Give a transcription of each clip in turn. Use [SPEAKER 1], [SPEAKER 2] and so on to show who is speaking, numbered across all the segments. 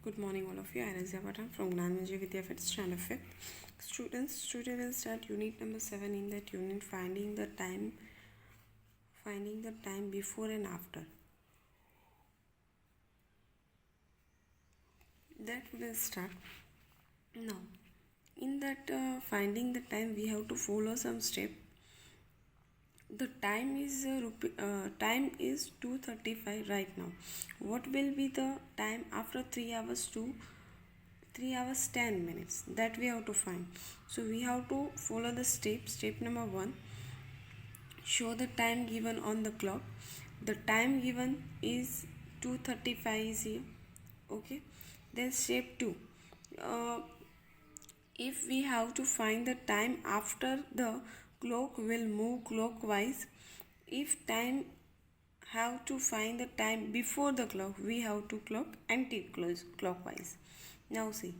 [SPEAKER 1] Good morning, all of you. I am Rajiya Pathan from Gyanmanjari Vidhyapith, standard 5th. Students, today we'll start unit number 7. In that unit, finding the time before and after. That will start now. In that finding the time, we have to follow some step. The time is 2:35 right now. What will be the time after 3 hours to 3 hours 10 minutes? That we have to find. So we have to follow the step number 1. Show the time given on the clock. The time given is 2:35 is here. Okay. Then step 2. If we have to find the time after the clock will move clockwise, if time have to find the time before the clock, we have to clock anti-clockwise. Now see,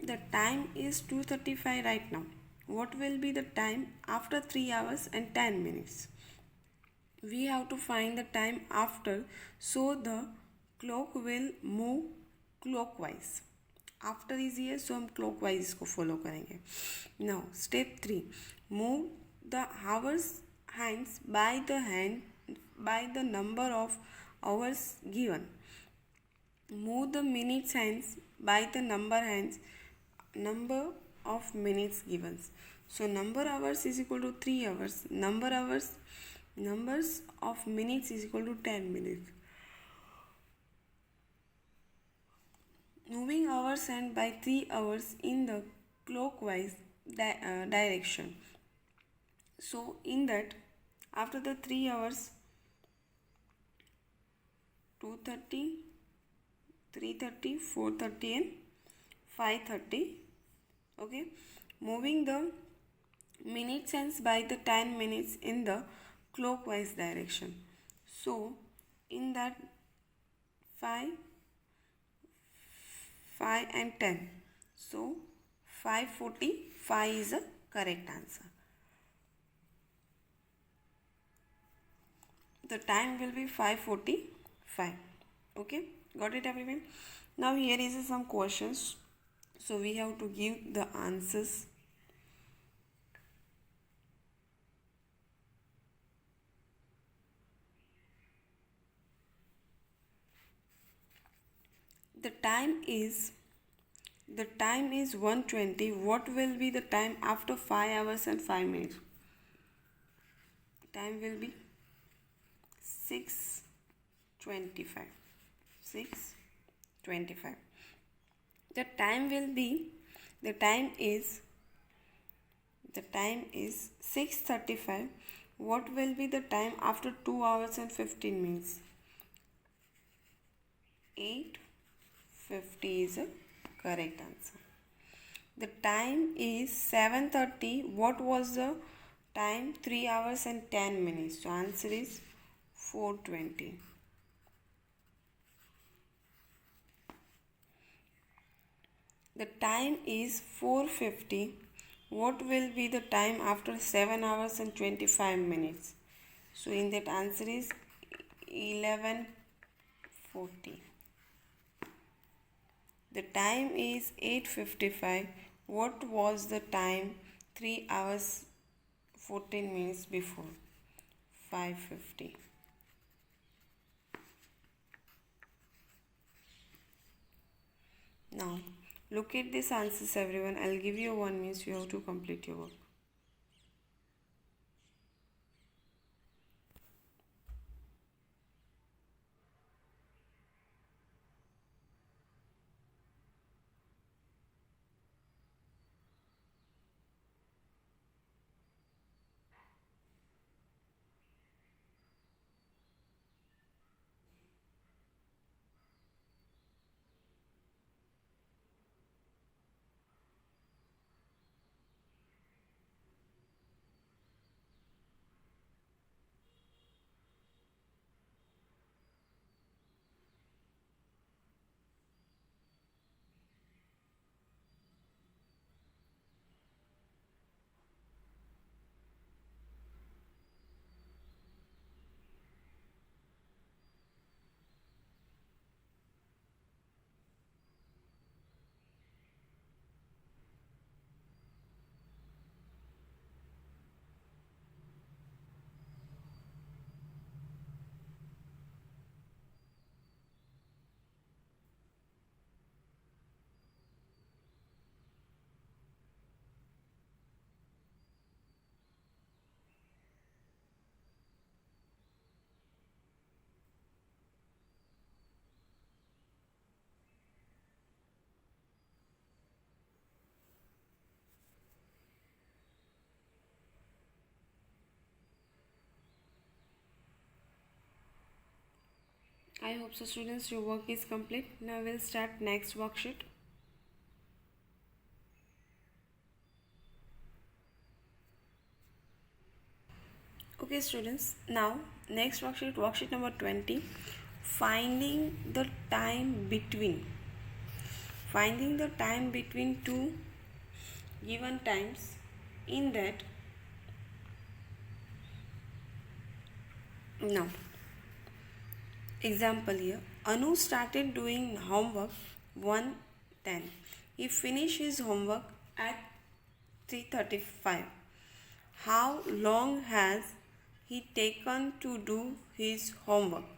[SPEAKER 1] the time is 2:35 right now. What will be the time after 3 hours and 10 minutes? We have to find the time after, so the clock will move clockwise. After is here, so हम clockwise इसको follow करेंगे. Now step 3, move the hours hands by the number of hours given. Move the minutes hands by the number of minutes given. So number hours is equal to 3 hours. Numbers of minutes is equal to 10 minutes. Moving hours and by 3 hours in the clockwise direction. So in that, after the 3 hours, 2:30, 3:30, 4:30 and 5:30. Okay, moving the minutes hands by the 10 minutes in the clockwise direction. So in that 5 and 10. So 5:45 is a correct answer. The time will be 5:45. Okay, got it everyone? Now here is some questions. So we have to give the answers. The time is 1:20. What will be the time after 5 hours and 5 minutes? Time will be 6:25. 6:25. The time is 6:35. What will be the time after 2 hours and 15 minutes? 8:50 is a correct answer. The time is 7:30. What was the time? 3 hours and 10 minutes. So answer is 4:20. The time is 4:50. What will be the time after 7 hours and 25 minutes? So in that answer is 11:40. The time is 8:55. What was the time 3 hours 14 minutes before? 5:50. Now look at these answers everyone. I'll give you 1 minute. You have to complete your work. I hope so students your work is complete. Now we'll start next worksheet. Okay students, now next worksheet number 20, finding the time between two given times. In that, now example here, Anu started doing homework 1:10. He finished his homework at 3:35. How long has he taken to do his homework?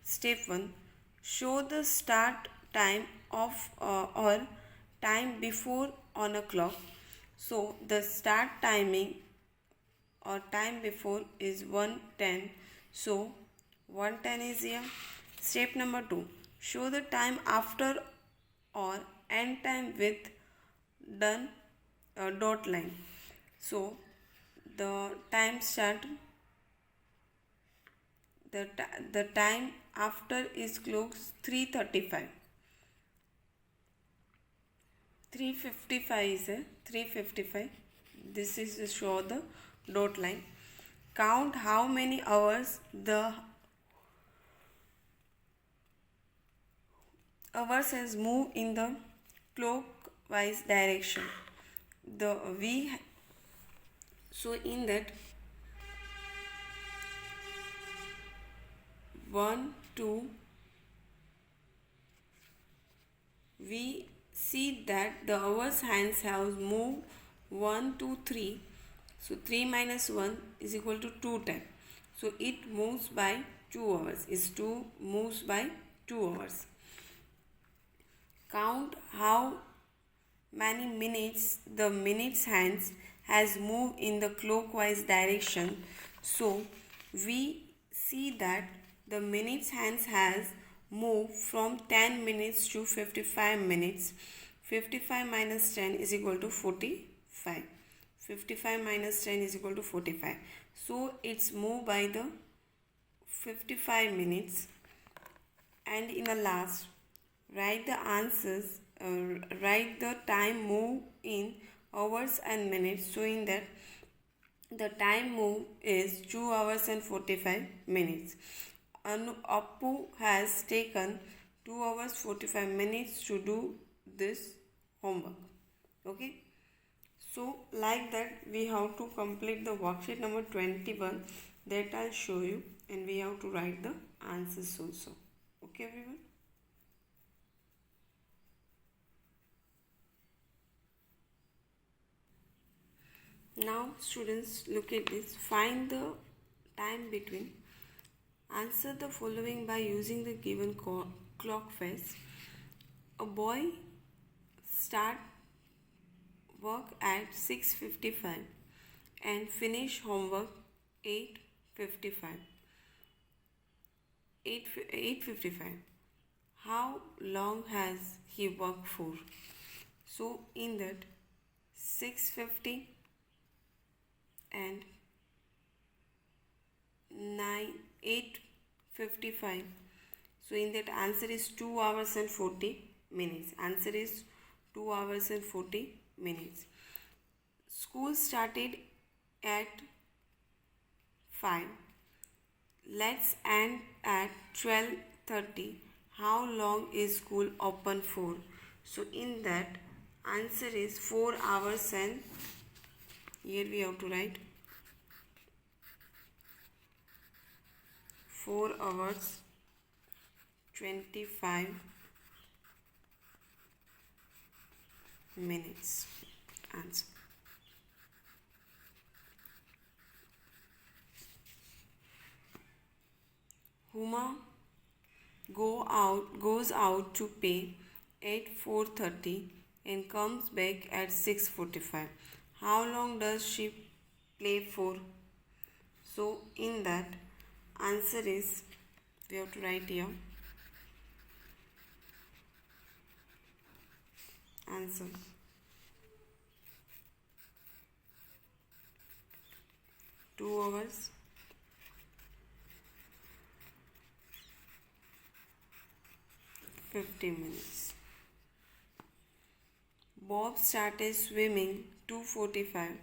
[SPEAKER 1] Step 1. Show the start time of or time before on a clock. So the start timing or time before is 1:10. So 1:10 is here. Step number 2. Show the time after or end time with done dot line. So the time start, the time after is clocks 3:35. 3:55 is a 3:55. This is to show the dot line. Count how many hours the hours has moved in the clockwise direction. So in that 1, 2, we see that the hours hands have moved 1, 2, 3. So 3 minus 1 is equal to 2 times. So it moves by 2 hours. Moves by 2 hours. Count how many minutes the minutes hands has moved in the clockwise direction. So we see that the minutes hands has moved from 10 minutes to 55 minutes. 55 minus 10 is equal to 45. 55 minus 10 is equal to 45. So it's moved by the 55 minutes. And in the last, write the answers, write the time move in hours and minutes. So in that, the time move is 2 hours and 45 minutes. Appu has taken 2 hours 45 minutes to do this homework. Okay. So like that we have to complete the worksheet number 21, that I'll show you, and we have to write the answers also. Okay everyone. Now students, look at this. Find the time between. Answer the following by using the given clock face. A boy start work at 6:55 and finish homework 8:55. 8:55. How long has he worked for? So in that 6:50 and 8:55. So in that answer is 2 hours and 40 minutes. Answer is 2 hours and 40 minutes. School started at 5. Let's end at 12:30. How long is school open for? So in that answer is 4 hours and here we have to write 4 hours 25 minutes. Answer. Huma goes out to pay at 4:30 and comes back at 6:45. How long does she play for? So in that answer is, we have to write here answer 2 hours 50 minutes. Bob started swimming 2:45,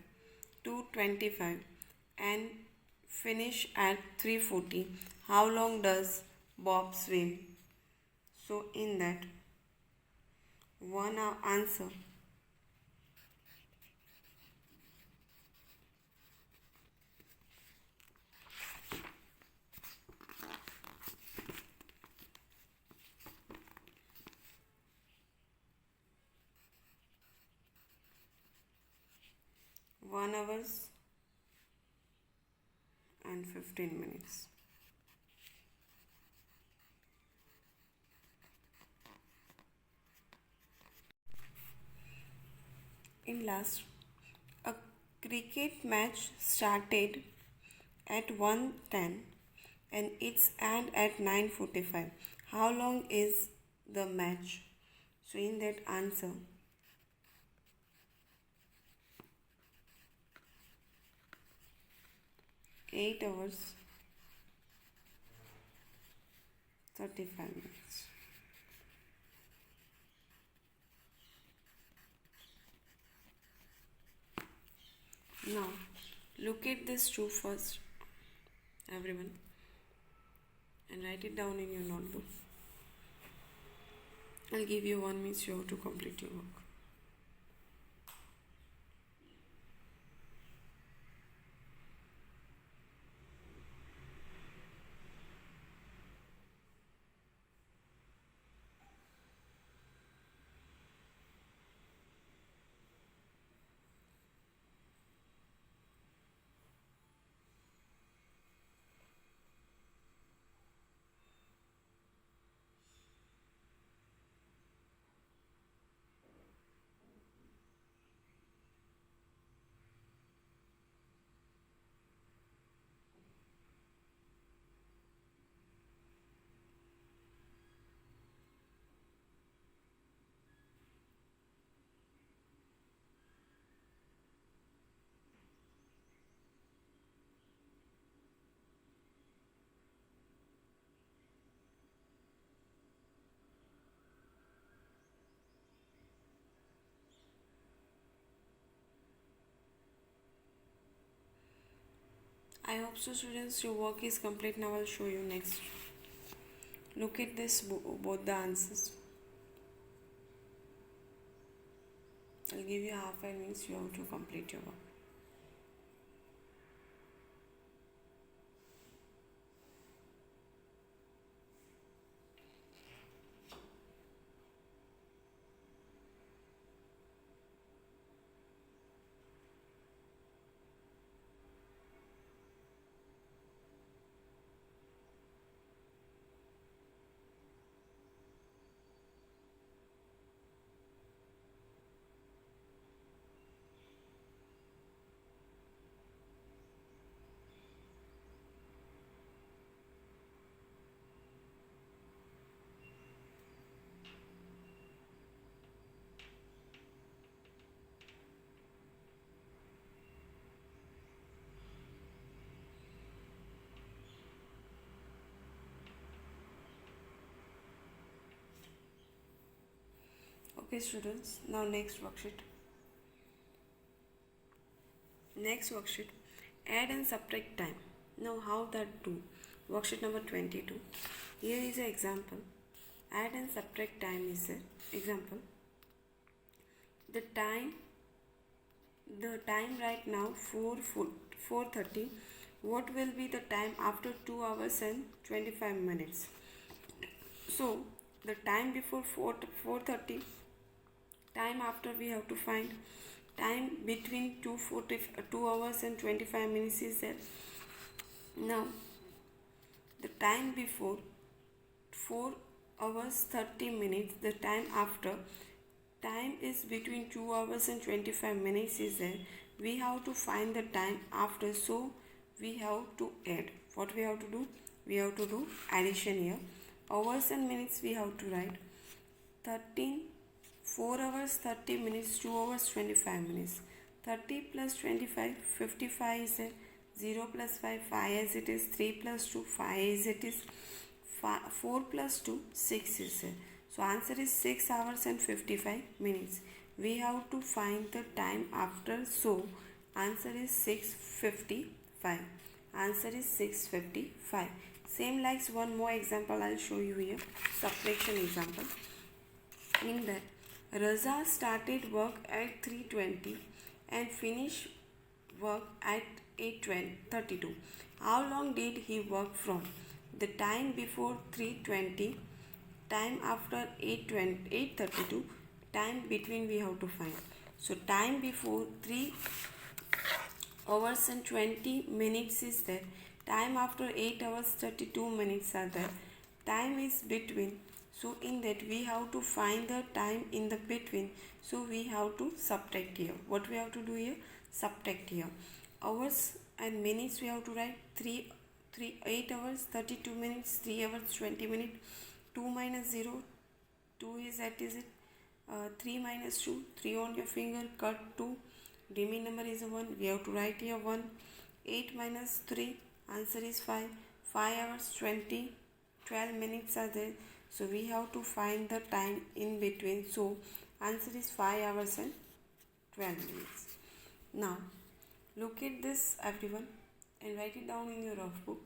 [SPEAKER 1] 2:25 and finish at 3:40. How long does Bob swim? So in that one answer. One hours and 15 minutes. In last, a cricket match started at 1:10 and its end at 9:45. How long is the match? So in that answer, 8 hours 35 minutes. Now look at this true first, everyone, and write it down in your notebook. I'll give you 1 minute you have to complete your work. I hope so, students, your work is complete. Now I'll show you next. Look at this, both the answers. I'll give you half an minute you have to complete your work. Okay, students, now next worksheet. Next worksheet, add and subtract time. Now how that do? Worksheet number 22. Here is an example. Add and subtract time is an example. The time right now 4:30. What will be the time after 2 hours and 25 minutes? So the time before 4:30, time after we have to find. Time between 2 hours and 25 minutes is there. Now the time before 4 hours 30 minutes, the time after, time is between 2 hours and 25 minutes is there. We have to find the time after, so we have to add. What we have to do? We have to do addition here. Hours and minutes we have to write 4 hours 30 minutes, 2 hours 25 minutes. 30 plus 25, 55 is there. 0 plus 5, 5 as it is. 3 plus 2, 5 as it is. 4 plus 2, 6 is there. So answer is 6 hours and 55 minutes. We have to find the time after. So answer is 6:55. Answer is 6:55. Same likes one more example I'll show you here. Subtraction example. In that Raza started work at 3:20 and finished work at 8:32. How long did he work from? The time before 3:20, time after 8:32, time between we have to find. So time before 3 hours and 20 minutes is there. Time after 8 hours 32 minutes are there. Time is between. So in that we have to find the time in the between. So we have to subtract here. What we have to do here? Subtract here. Hours and minutes we have to write 8 hours 32 minutes, 3 hours 20 minutes. 2 minus 0, 2 is that is it. 3 minus 2, 3 on your finger, cut 2. Remaining number is 1. We have to write here 1. 8 minus 3, answer is 5. 5 hours 20, 12 minutes are there. So we have to find the time in between. So answer is 5 hours and 12 minutes. Now look at this everyone and write it down in your rough book.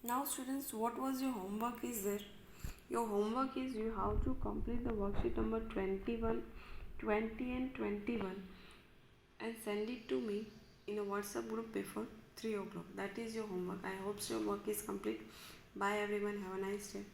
[SPEAKER 1] Now students, what was your homework is there? Your homework is you have to complete the worksheet number 21, 20 and 21 and send it to me in a WhatsApp group before 3 o'clock. That is your homework. I hope your work is complete. Bye everyone. Have a nice day.